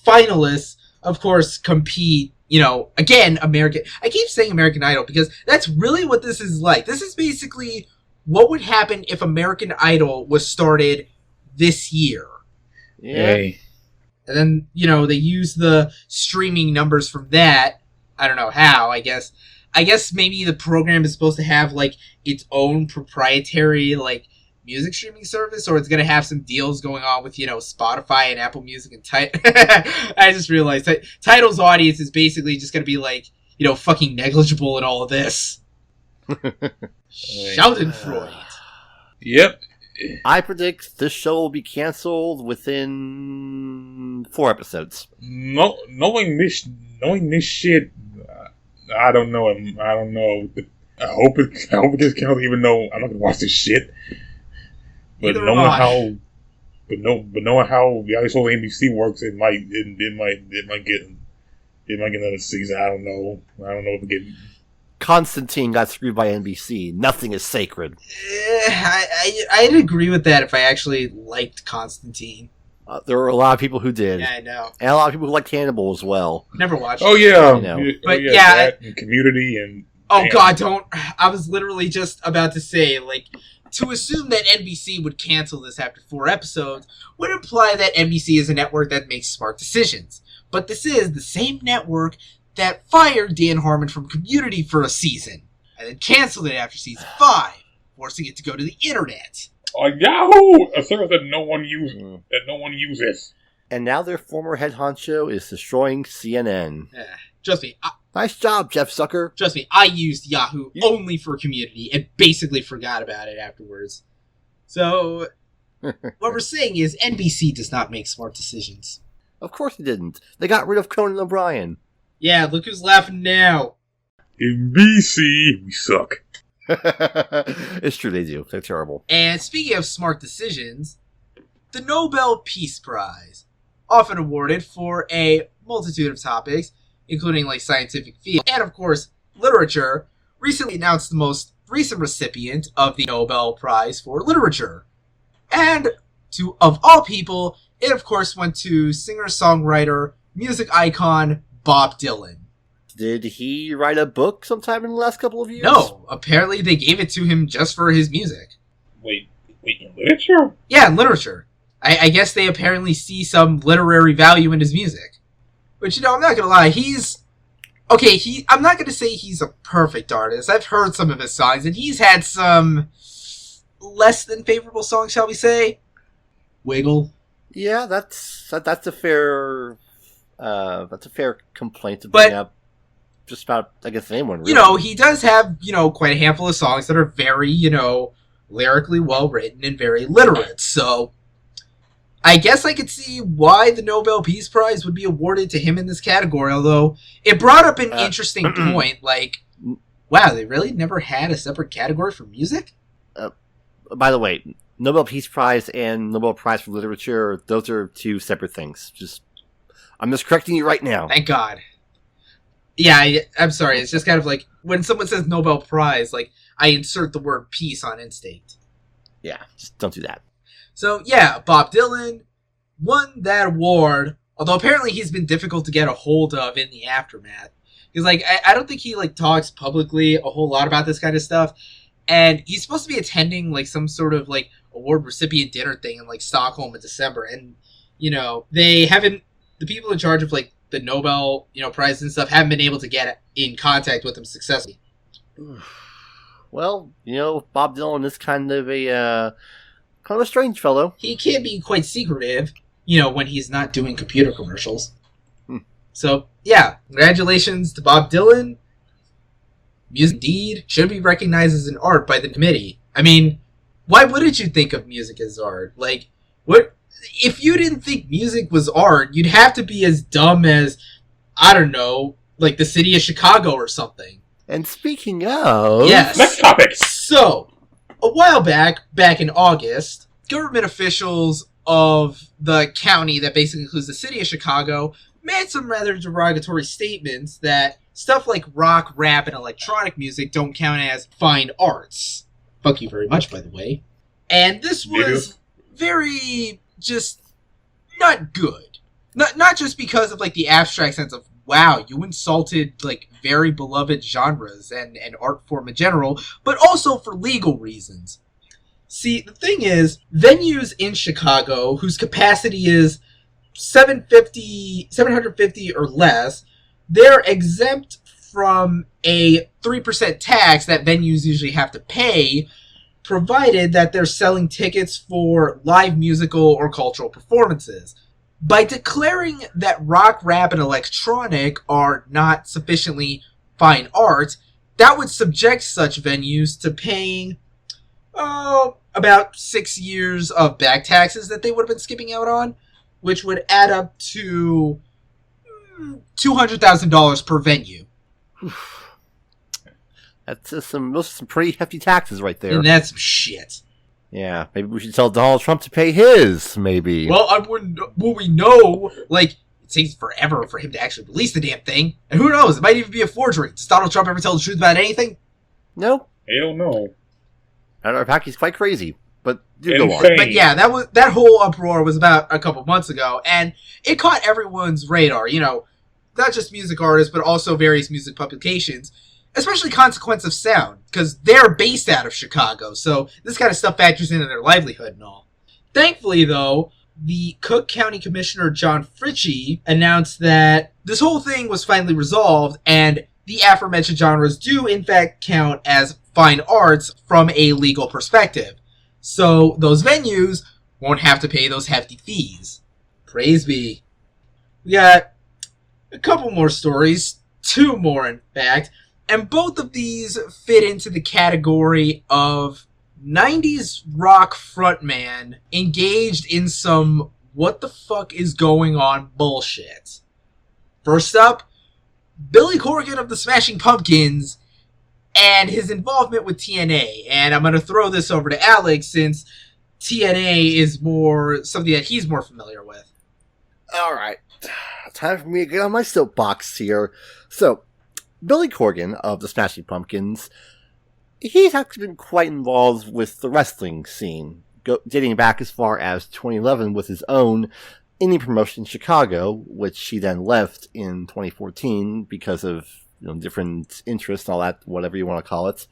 finalists, of course, compete, you know, again, American... I keep saying American Idol because that's really what this is like. This is basically what would happen if American Idol was started this year. Yeah. Hey. And then, you know, they use the streaming numbers from that. I don't know how, I guess. I guess maybe the program is supposed to have, like, its own proprietary, like, music streaming service, or it's going to have some deals going on with, you know, Spotify and Apple Music and I just realized Tidal's audience is basically just going to be, like, you know, fucking negligible in all of this. Schadenfreude. Yep. I predict this show will be canceled within 4 episodes. No, knowing this shit, I don't know. I don't know. I hope it gets canceled, even though I'm not gonna watch this shit. But Neither knowing am I. how, knowing how the other whole NBC works, it might get another season. I don't know if it get. Constantine got screwed by NBC. Nothing is sacred. I'd agree with that if I actually liked Constantine. There were a lot of people who did. Yeah, I know. And a lot of people who liked Hannibal as well. Never watched Oh it. yeah, You know. But yeah, that and Community and. Oh damn. God, don't! I was literally just about to say, like, to assume that NBC would cancel this after 4 episodes would imply that NBC is a network that makes smart decisions. But this is the same network that fired Dan Harmon from Community for a season, and then canceled it after season 5, forcing it to go to the internet. Yahoo! A service that no one uses. And now their former head honcho is destroying CNN. Trust me, Nice job, Jeff Zucker. I used Yahoo only for Community and basically forgot about it afterwards. So, what we're saying is NBC does not make smart decisions. Of course they didn't. They got rid of Conan O'Brien. Yeah, look who's laughing now. In BC, we suck. It's true, they do. They're terrible. And speaking of smart decisions, the Nobel Peace Prize, often awarded for a multitude of topics, including like scientific field and of course literature, recently announced the most recent recipient of the Nobel Prize for Literature. And of all people, it of course went to singer-songwriter, music icon Bob Dylan. Did he write a book sometime in the last couple of years? No, apparently they gave it to him just for his music. Wait, in literature? Yeah, in literature. I guess they apparently see some literary value in his music. Which, you know, I'm not gonna lie, I'm not gonna say he's a perfect artist. I've heard some of his songs, and he's had some less than favorable songs, shall we say? Wiggle. Yeah, that's a fair complaint to bring up. Just about, I guess, anyone. Really. You know, he does have, you know, quite a handful of songs that are very, you know, lyrically well written and very literate. So, I guess I could see why the Nobel Peace Prize would be awarded to him in this category, although it brought up an interesting point, like, wow, they really never had a separate category for music? By the way, Nobel Peace Prize and Nobel Prize for Literature, those are two separate things. I'm just correcting you right now. Thank God. Yeah, I'm sorry. It's just kind of like when someone says Nobel Prize, like I insert the word peace on instinct. Yeah, just don't do that. So yeah, Bob Dylan won that award, although apparently he's been difficult to get a hold of in the aftermath. Because like I don't think he like talks publicly a whole lot about this kind of stuff. And he's supposed to be attending like some sort of like award recipient dinner thing in like Stockholm in December. And, you know, the people in charge of like the Nobel, Prize and stuff haven't been able to get in contact with him successfully. Well, Bob Dylan is kind of a strange fellow. He can be quite secretive, when he's not doing computer commercials. So, yeah, congratulations to Bob Dylan. Music, indeed, should be recognized as an art by the committee. I mean, why wouldn't you think of music as art? Like, what if you didn't think music was art? You'd have to be as dumb as, I don't know, like the city of Chicago or something. And speaking of... Yes. Next topic. So, a while back in August, government officials of the county that basically includes the city of Chicago made some rather derogatory statements that stuff like rock, rap, and electronic music don't count as fine arts. Fuck you very much, by the way. And this was very just not good. Not just because of like the abstract sense of, wow, you insulted like very beloved genres and art form in general, but also for legal reasons. See, the thing is, venues in Chicago whose capacity is 750 or less, they're exempt from a 3% tax that venues usually have to pay, provided that they're selling tickets for live musical or cultural performances. By declaring that rock, rap, and electronic are not sufficiently fine art, that would subject such venues to paying, about 6 years of back taxes that they would have been skipping out on, which would add up to $200,000 per venue. That's some pretty hefty taxes right there. And that's some shit. Yeah, maybe we should tell Donald Trump to pay his, maybe. Well, we know, like, it takes forever for him to actually release the damn thing. And who knows, it might even be a forgery. Does Donald Trump ever tell the truth about anything? No. Hell no. Our Packy's quite crazy, but do go on. But yeah, that whole uproar was about a couple months ago, and it caught everyone's radar, not just music artists, but also various music publications, especially Consequence of Sound, because they're based out of Chicago, so this kind of stuff factors into their livelihood and all. Thankfully, though, the Cook County Commissioner John Fritchie announced that this whole thing was finally resolved, and the aforementioned genres do, in fact, count as fine arts from a legal perspective. So those venues won't have to pay those hefty fees. Praise be. We got a couple more stories, 2 more in fact, and both of these fit into the category of 90s rock frontman engaged in some what the fuck is going on bullshit. First up, Billy Corgan of the Smashing Pumpkins and his involvement with TNA. And I'm going to throw this over to Alex since TNA is more something that he's more familiar with. All right. Time for me to get on my soapbox here. So, Billy Corgan of the Smashing Pumpkins, he's actually been quite involved with the wrestling scene, dating back as far as 2011 with his own indie promotion in Chicago, which he then left in 2014 because of different interests and all that, whatever you want to call it.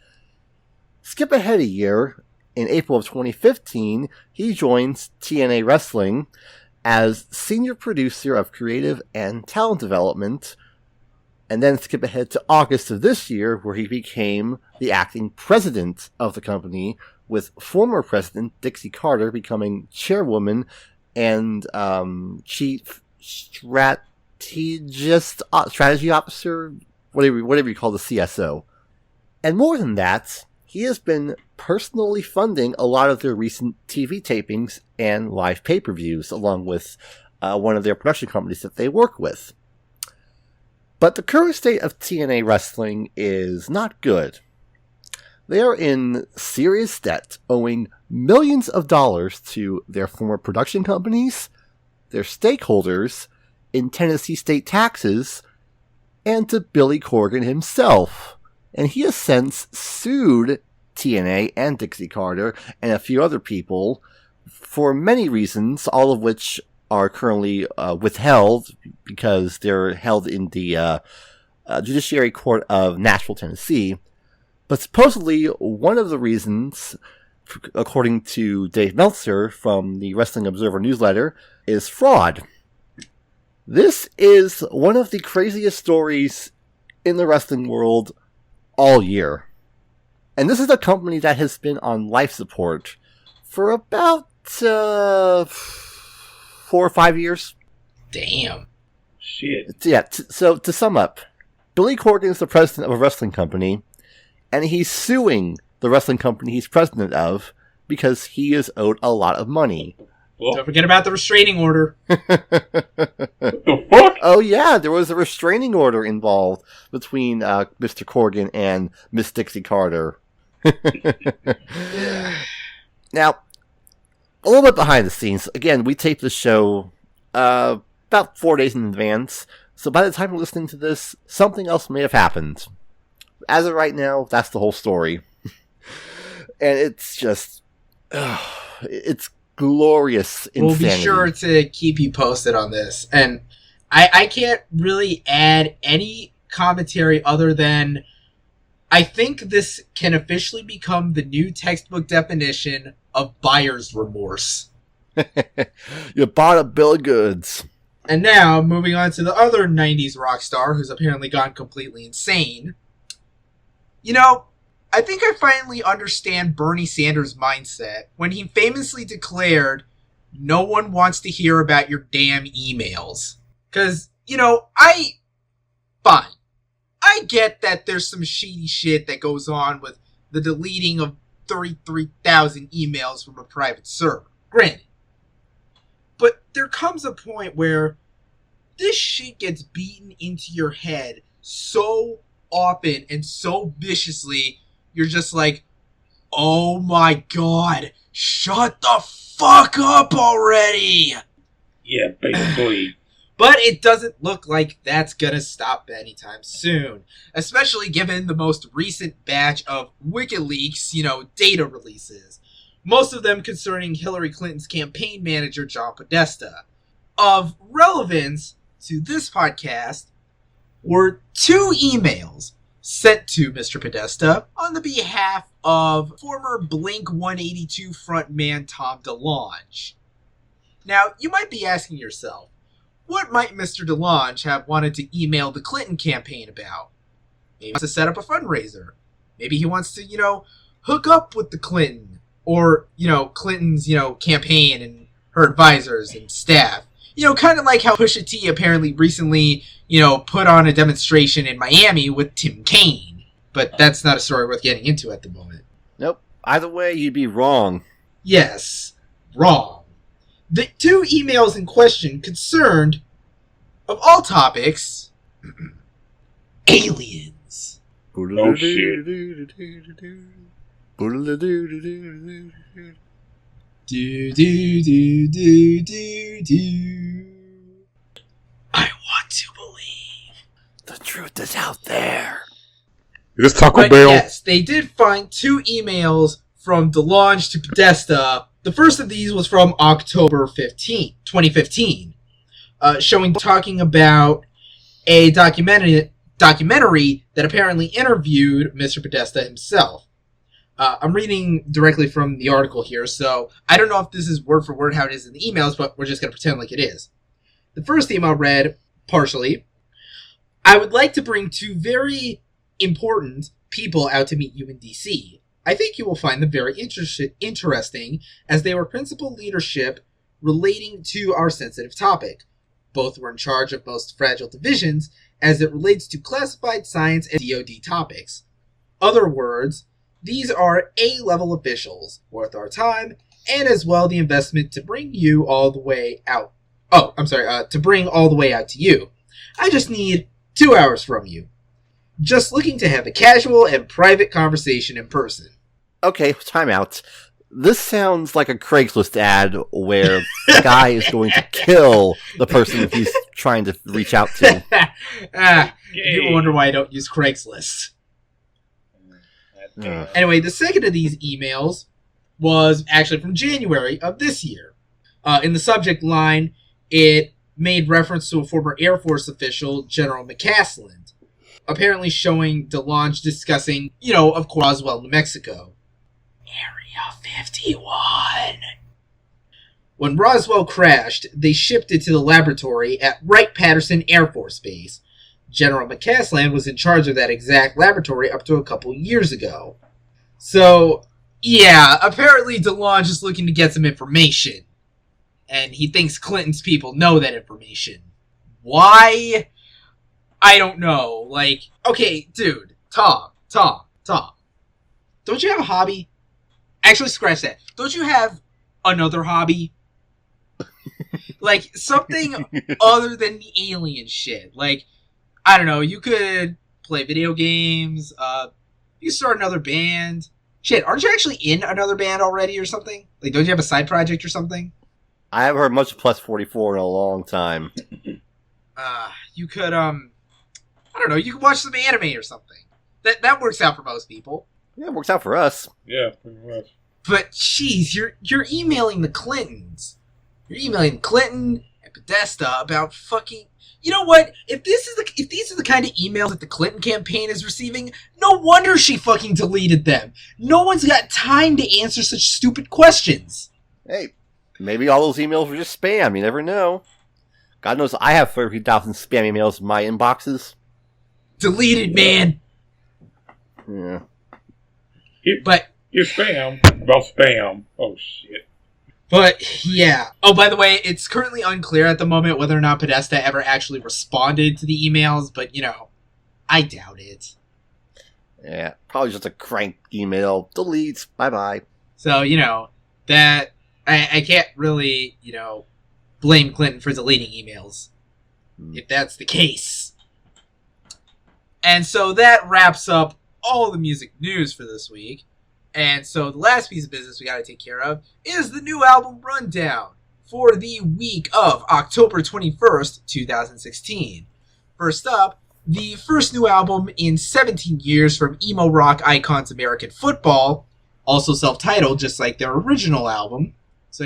Skip ahead a year. In April of 2015, he joins TNA Wrestling as senior producer of creative and talent development, and then skip ahead to August of this year, where he became the acting president of the company, with former president Dixie Carter becoming chairwoman and chief strategy officer, whatever you call the CSO. And more than that, he has been personally funding a lot of their recent TV tapings and live pay-per-views, along with one of their production companies that they work with. But the current state of TNA Wrestling is not good. They are in serious debt, owing millions of dollars to their former production companies, their stakeholders, in Tennessee state taxes, and to Billy Corgan himself. And he has since sued TNA and Dixie Carter and a few other people for many reasons, all of which are currently withheld because they're held in the Judiciary Court of Nashville, Tennessee. But supposedly, one of the reasons, according to Dave Meltzer from the Wrestling Observer newsletter, is fraud. This is one of the craziest stories in the wrestling world all year. And this is a company that has been on life support for about 4 or 5 years. Damn. Shit. Yeah, so to sum up, Billy Corgan is the president of a wrestling company, and he's suing the wrestling company he's president of because he is owed a lot of money. Well, Don't forget about the restraining order. what the fuck? Oh yeah, there was a restraining order involved between Mr. Corgan and Miss Dixie Carter. Now, a little bit behind the scenes. Again, we taped the show about 4 days in advance, so by the time you're listening to this, something else may have happened. As of right now, that's the whole story. And it's just... it's glorious insanity. We'll be sure to keep you posted on this. And I can't really add any commentary other than I think this can officially become the new textbook definition of buyer's remorse. You bought a bill of goods. And now, moving on to the other 90s rock star who's apparently gone completely insane. You know, I think I finally understand Bernie Sanders' mindset when he famously declared, "No one wants to hear about your damn emails." Because, you know, fine. I get that there's some shady shit that goes on with the deleting of 33,000 emails from a private server. Granted. But there comes a point where this shit gets beaten into your head so often and so viciously, you're just like, oh my god, shut the fuck up already! Yeah, basically. But it doesn't look like that's gonna stop anytime soon. Especially given the most recent batch of WikiLeaks, data releases. Most of them concerning Hillary Clinton's campaign manager, John Podesta. Of relevance to this podcast were 2 emails sent to Mr. Podesta on the behalf of former Blink-182 frontman Tom DeLonge. Now, you might be asking yourself, what might Mr. DeLonge have wanted to email the Clinton campaign about? Maybe he wants to set up a fundraiser. Maybe he wants to, hook up with the Clinton. Or, Clinton's, campaign and her advisors and staff. Kind of like how Pusha T apparently recently, put on a demonstration in Miami with Tim Kaine. But that's not a story worth getting into at the moment. Nope. Either way, you'd be wrong. Yes, wrong. The 2 emails in question concerned, of all topics, aliens. Oh, shit. I want to believe. The truth is out there. Is this Taco But Bell? yes, they did find 2 emails from DeLonge to Podesta. The first of these was from October 15th, 2015, talking about a documentary that apparently interviewed Mr. Podesta himself. I'm reading directly from the article here, so I don't know if this is word for word how it is in the emails, but we're just going to pretend like it is. The first email read, partially, "I would like to bring 2 very important people out to meet you in DC. I think you will find them very interesting, as they were principal leadership relating to our sensitive topic. Both were in charge of most fragile divisions, as it relates to classified science and DoD topics. Other words, these are A-level officials, worth our time, and as well the investment to bring you all the way out. To bring all the way out to you. I just need 2 hours from you. just looking to have a casual and private conversation in person. Okay, time out. This sounds like a Craigslist ad where the guy is going to kill the person he's trying to reach out to. People wonder why I don't use Craigslist. Anyway, the second of these emails was actually from January of this year. In the subject line, it made reference to a former Air Force official, General McCaslin, apparently showing DeLonge discussing, of course, Roswell, New Mexico. Area 51. When Roswell crashed, they shipped it to the laboratory at Wright-Patterson Air Force Base. General McCaslin was in charge of that exact laboratory up to a couple years ago. So, yeah, apparently DeLonge is looking to get some information. And he thinks Clinton's people know that information. Why? I don't know. Like, okay, dude, Tom. Don't you have a hobby? Actually, scratch that. Don't you have another hobby? Like, something other than the alien shit. Like, I don't know, you could play video games, you could start another band. Shit, aren't you actually in another band already or something? Like, don't you have a side project or something? I haven't heard much of Plus 44 in a long time. You could, I don't know, you could watch some anime or something. That works out for most people. Yeah, it works out for us. Yeah, pretty much. But, jeez, you're emailing the Clintons. You're emailing Clinton and Podesta about fucking... You know what? If these are the kind of emails that the Clinton campaign is receiving, no wonder she fucking deleted them. No one's got time to answer such stupid questions. Hey, maybe all those emails were just spam. You never know. God knows I have 30,000 spam emails in my inboxes. Deleted, man. Yeah. It's spam about spam. Oh, shit. But, yeah. Oh, by the way, it's currently unclear at the moment whether or not Podesta ever actually responded to the emails, but, I doubt it. Yeah, probably just a crank email. Delete. Bye-bye. So, that... I can't really, blame Clinton for deleting emails. If that's the case. And so that wraps up all the music news for this week. And so the last piece of business we got to take care of is the new album rundown for the week of October 21st, 2016. First up, the first new album in 17 years from emo rock icons American Football, also self-titled just like their original album. So,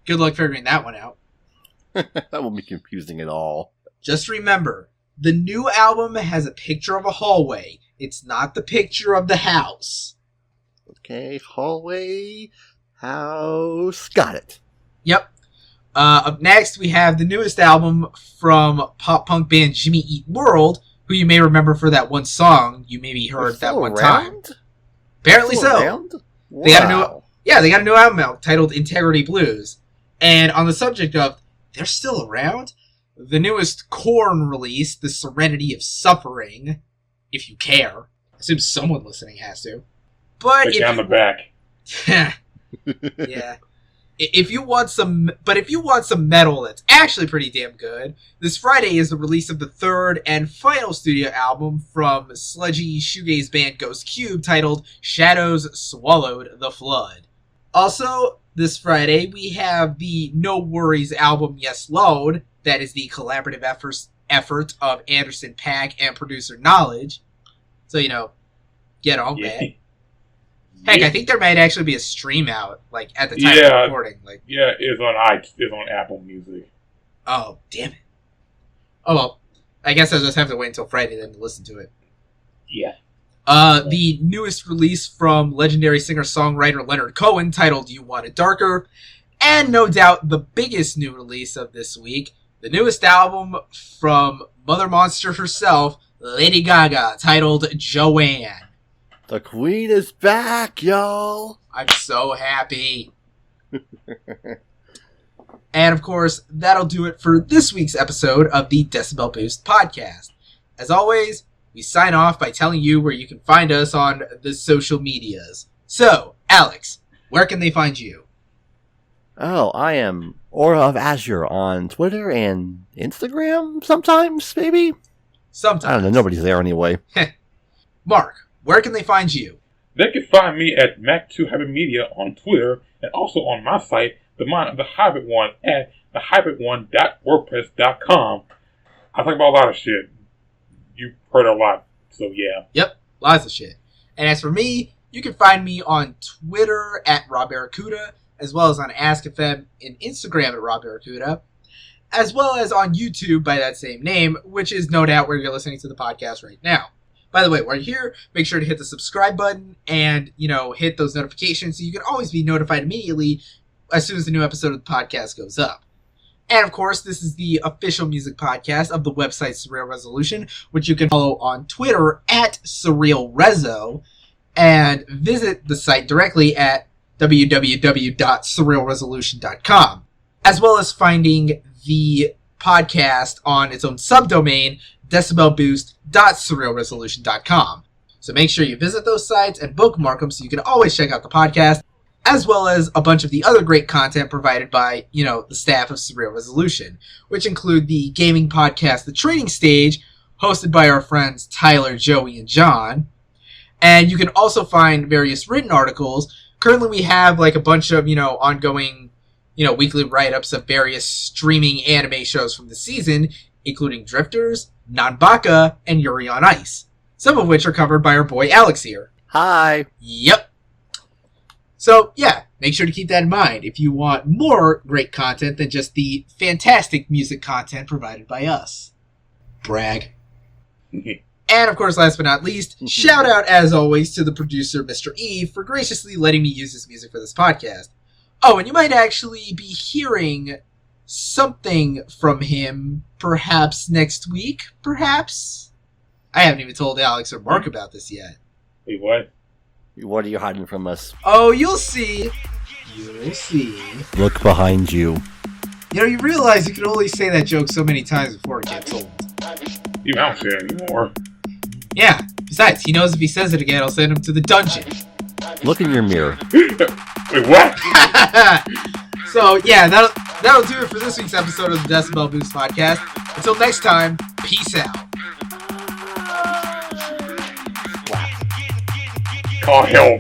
good luck figuring that one out. That won't be confusing at all. Just remember, the new album has a picture of a hallway. It's not the picture of the house. Okay, hallway, house, got it. Yep. Up next, we have the newest album from pop-punk band Jimmy Eat World, who you may remember for that one song you maybe heard that one time. Apparently so. Wow. They got a new album out titled Integrity Blues. And on the subject of they're still around, the newest Korn release, The Serenity of Suffering, if you care. I assume someone listening has to. But if on the back. Yeah. If you want some metal that's actually pretty damn good, this Friday is the release of the third and final studio album from sludgy shoegaze band Ghost Cube titled Shadows Swallowed the Flood. Also, this Friday we have the No Worries album Yes Load, that is the collaborative effort of Anderson .Paak and producer Knowledge. So, get on that. Heck, I think there might actually be a stream out, at the time of recording. It's on Apple Music. Oh, damn it. Oh, well. I guess I'll just have to wait until Friday then to listen to it. Yeah. The newest release from legendary singer-songwriter Leonard Cohen, titled You Want It Darker. And no doubt the biggest new release of this week, the newest album from Mother Monster herself, Lady Gaga, titled Joanne. The Queen is back, y'all! I'm so happy. And of course, that'll do it for this week's episode of the Decibel Boost podcast. As always, we sign off by telling you where you can find us on the social medias. So, Alex, where can they find you? Oh, I am Aura of Azure on Twitter and Instagram sometimes, maybe? Sometimes. I don't know. Nobody's there anyway. Mark, where can they find you? They can find me at Mac2HybridMedia on Twitter and also on my site, the Hybrid One, at thehybridone.wordpress.com. I talk about a lot of shit. You've heard a lot, so yeah. Yep, lots of shit. And as for me, you can find me on Twitter at RobBarracuda, as well as on AskFM and Instagram at RobBarracuda, as well as on YouTube by that same name, which is no doubt where you're listening to the podcast right now. By the way, while you're here, make sure to hit the subscribe button and, hit those notifications so you can always be notified immediately as soon as the new episode of the podcast goes up. And of course, this is the official music podcast of the website Surreal Resolution, which you can follow on Twitter at Surreal Reso, and visit the site directly at www.surrealresolution.com, as well as finding the podcast on its own subdomain, decibelboost.surrealresolution.com. So make sure you visit those sites and bookmark them so you can always check out the podcast, as well as a bunch of the other great content provided by, the staff of Surreal Resolution, which include the gaming podcast The Trading Stage, hosted by our friends Tyler, Joey, and John. And you can also find various written articles. Currently we have a bunch of, ongoing, weekly write-ups of various streaming anime shows from the season, including Drifters, Nanbaka, and Yuri on Ice, some of which are covered by our boy Alex here. Hi. Yep. So, yeah, make sure to keep that in mind if you want more great content than just the fantastic music content provided by us. Brag. And, of course, last but not least, shout out, as always, to the producer, Mr. E, for graciously letting me use his music for this podcast. Oh, and you might actually be hearing something from him, perhaps next week, perhaps? I haven't even told Alex or Mark about this yet. Wait, what? What are you hiding from us? Oh, you'll see. You'll see. Look behind you. You realize you can only say that joke so many times before it gets old. You don't say it anymore. Yeah. Besides, he knows if he says it again, I'll send him to the dungeon. Look in your mirror. Wait, what? So, yeah, that'll do it for this week's episode of the Decibel Boost podcast. Until next time, peace out. Oh, hell.